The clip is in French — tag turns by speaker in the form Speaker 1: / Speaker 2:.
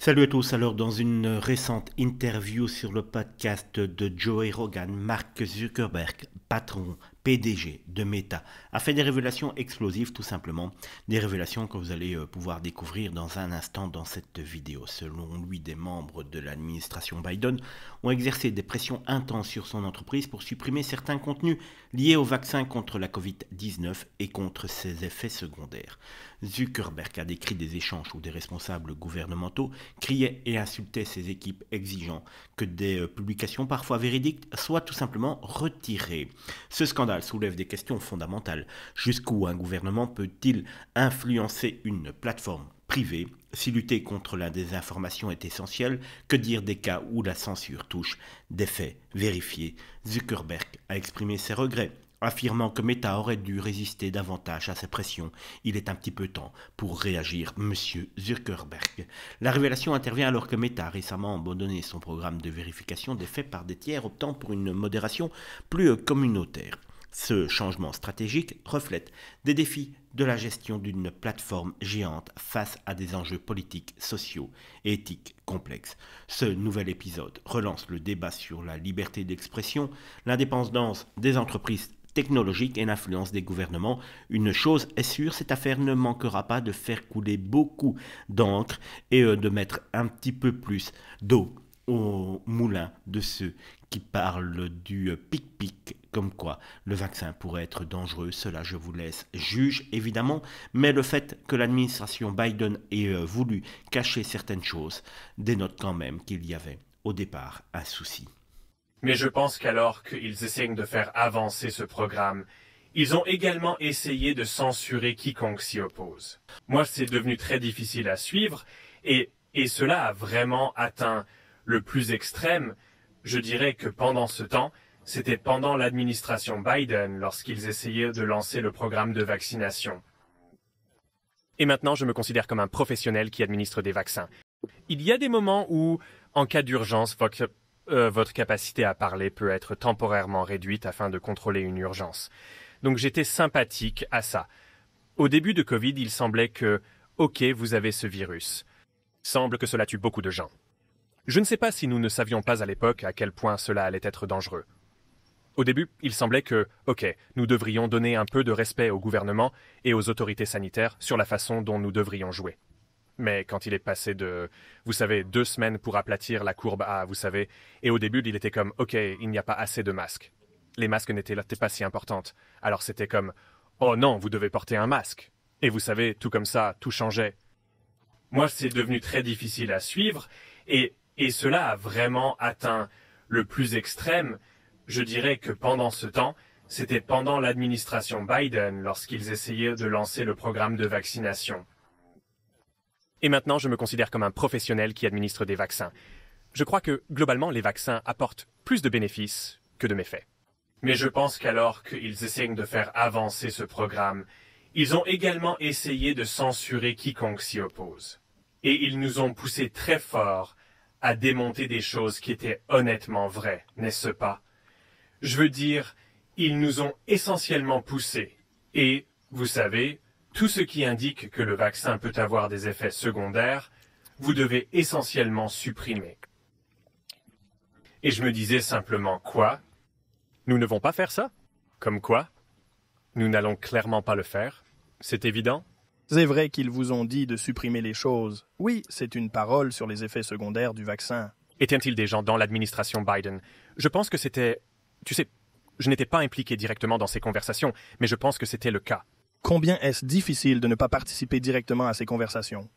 Speaker 1: Salut à tous. Alors, dans une récente interview sur le podcast de Joe Rogan, Mark Zuckerberg, patron PDG de Meta, a fait des révélations explosives, tout simplement. Des révélations que vous allez pouvoir découvrir dans un instant dans cette vidéo. Selon lui, des membres de l'administration Biden ont exercé des pressions intenses sur son entreprise pour supprimer certains contenus liés au vaccin contre la Covid-19 et contre ses effets secondaires. Zuckerberg a décrit des échanges où des responsables gouvernementaux criaient et insultaient ses équipes, exigeant que des publications parfois véridiques soient tout simplement retirées. Ce scandale soulève des questions fondamentales. Jusqu'où un gouvernement peut-il influencer une plateforme privée? Si lutter contre la désinformation est essentiel, que dire des cas où la censure touche des faits vérifiés? Zuckerberg a exprimé ses regrets, affirmant que Meta aurait dû résister davantage à ces pressions. Il est un petit peu temps pour réagir, monsieur Zuckerberg. La révélation intervient alors que Meta a récemment abandonné son programme de vérification des faits par des tiers, optant pour une modération plus communautaire. Ce changement stratégique reflète des défis de la gestion d'une plateforme géante face à des enjeux politiques, sociaux et éthiques complexes. Ce nouvel épisode relance le débat sur la liberté d'expression, l'indépendance des entreprises technologiques et l'influence des gouvernements. Une chose est sûre, cette affaire ne manquera pas de faire couler beaucoup d'encre et de mettre un petit peu plus d'eau au moulin de ceux qui parlent du pic-pic, comme quoi le vaccin pourrait être dangereux. Cela, je vous laisse juge, évidemment, mais le fait que l'administration Biden ait voulu cacher certaines choses dénote quand même qu'il y avait au départ un souci.
Speaker 2: Mais je pense qu'alors qu'ils essayent de faire avancer ce programme, ils ont également essayé de censurer quiconque s'y oppose. Moi, c'est devenu très difficile à suivre, et cela a vraiment atteint le plus extrême. Je dirais que pendant ce temps, c'était pendant l'administration Biden, lorsqu'ils essayaient de lancer le programme de vaccination.
Speaker 3: Et maintenant, je me considère comme un professionnel qui administre des vaccins. Il y a des moments où, en cas d'urgence, votre capacité à parler peut être temporairement réduite afin de contrôler une urgence. Donc j'étais sympathique à ça. Au début de Covid, il semblait que, ok, vous avez ce virus. Semble que cela tue beaucoup de gens. Je ne sais pas si nous ne savions pas à l'époque à quel point cela allait être dangereux. Au début, il semblait que, ok, nous devrions donner un peu de respect au gouvernement et aux autorités sanitaires sur la façon dont nous devrions jouer. Mais quand il est passé de, vous savez, 2 semaines pour aplatir la courbe à, vous savez, et au début, il était comme, ok, il n'y a pas assez de masques. Les masques n'étaient pas si importantes. Alors c'était comme, oh non, vous devez porter un masque. Et vous savez, tout comme ça, tout changeait.
Speaker 2: Moi, c'est devenu très difficile à suivre, et cela a vraiment atteint le plus extrême. Je dirais que pendant ce temps, c'était pendant l'administration Biden, lorsqu'ils essayaient de lancer le programme de vaccination.
Speaker 3: Et maintenant, je me considère comme un professionnel qui administre des vaccins. Je crois que, globalement, les vaccins apportent plus de bénéfices que de méfaits.
Speaker 2: Mais je pense qu'alors qu'ils essayent de faire avancer ce programme, ils ont également essayé de censurer quiconque s'y oppose. Et ils nous ont poussé très fort à démonter des choses qui étaient honnêtement vraies, n'est-ce pas? Je veux dire, ils nous ont essentiellement poussés. Et, vous savez, tout ce qui indique que le vaccin peut avoir des effets secondaires, vous devez essentiellement supprimer. Et je me disais simplement quoi?
Speaker 3: Nous ne devons pas faire ça? Comme quoi? Nous n'allons clairement pas le faire. C'est évident?
Speaker 4: C'est vrai qu'ils vous ont dit de supprimer les choses. Oui, c'est une parole sur les effets secondaires du vaccin.
Speaker 3: Étaient-il des gens dans l'administration Biden? Je pense que c'était... Tu sais, je n'étais pas impliqué directement dans ces conversations, mais je pense que c'était le cas.
Speaker 4: Combien est-ce difficile de ne pas participer directement à ces conversations?